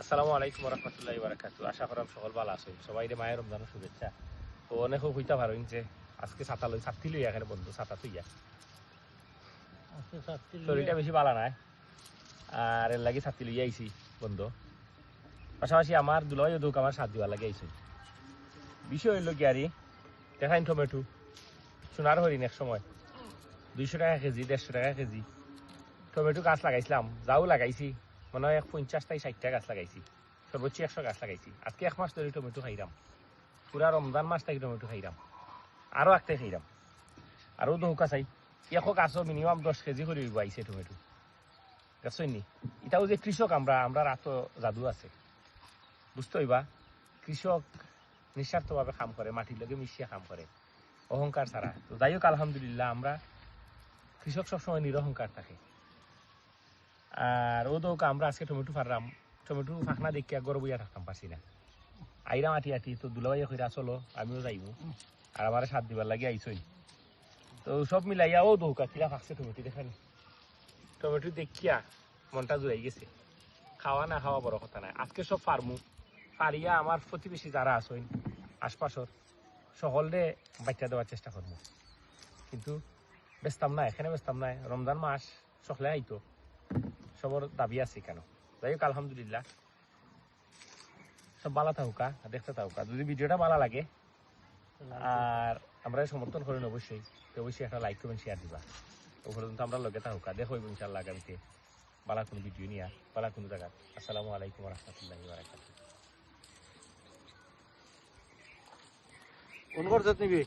আসসালামু আলাইকুম রহমতুল্লাহি বারাকাতু। আশা করাম সকল ভালো আছো। সবাই মায়ের রমজানের শুভেচ্ছা। তো অনেক হইতা পারেন যে আজকে ছাতি লইয়া এখানে বন্ধু ছাতা তুইয়া শরীরটা বেশি ভালো নাই আর এর লাগে ছাতি লইয়া আইছি বন্ধু। পাশাপাশি আমার দুলাই দুঃখ আমার সাথ দিবার লাগে আইছি। বিষয় হইল কি আরি দেখাইন টমেটো সোনার হরিণ এক সময় 200 টাকা কেজি 150 টাকা কেজি টমেটো গাছ লাগাইছিলাম, যাও লাগাইছি মনে হয় 50-60টা গাছ লাগাইছি, সর্বোচ্চ 100 গাছ লাগাইছি। আজকে 1 মাস ধরে টমেটো খাইলাম, পুরা রমজান মাস থেকে টমেটো খাইলাম, আরো একটা খাইলাম, আরো দৌকা চাই এক গাছও মিনিমাম 10 কেজি করে আইছে টমেটো দেখছই নি। এটাও যে কৃষক আমরা রাত জাদু আছে বুঝতে হইবা। কৃষক নিঃস্বার্থভাবে কাম করে, মাটির লগে মিশিয়ে কাম করে অহংকার ছাড়া। তো যাই হোক আলহামদুলিল্লাহ আমরা কৃষক সবসময় নিরহংকার থাকে। আর ও তো আমরা আজকে টমেটো ফারলাম, টমেটো ফাঁকনা দেখিয়া গড় বইয়া থাকতাম পারছি না, আইরাম আটি আটি। তো দুলাভাই কইরা চলো আমিও যাইব, আর আমার সাথ দিবার লাগে আইসই। তো সব মিলাইয়া ও দৌকা কিরা ফাঁকছে টমেটো দেখেন। টমেটো দেখিয়া মনটা জুড়াই গেছে। খাওয়া না খাওয়া বড় কথা নাই, আজকে সব ফার্মু ফারিয়া আমার প্রতিবেশী যারা আসইন আশপাশর সকলে বাচ্চা দেওয়ার চেষ্টা করবো, কিন্তু বেচতাম না, এখানে বেচতাম না। রমজান মাস সকলে আইতো, সবর দাবি আছে কেন। যাই হোক আলহামদুলিল্লাহ সব ভালো থাকুকা, দেখতে থাকুকা। যদি ভিডিওটা ভালো লাগে আর আমরা সমর্থন করেন অবশ্যই, তো অবশ্যই একটা লাইক কমেন্ট শেয়ার দিবা। তো পর্যন্ত আমরা লগে থাকুকা, দেখো ইনশাআল্লাহ আগামীতে ভালো কোনো ভিডিও নিয়ে ভালো কোনো জায়গা। আসসালামু আলাইকুম রহমতুল্লাহি বারাকাতুহু। কোন করছত নিবি?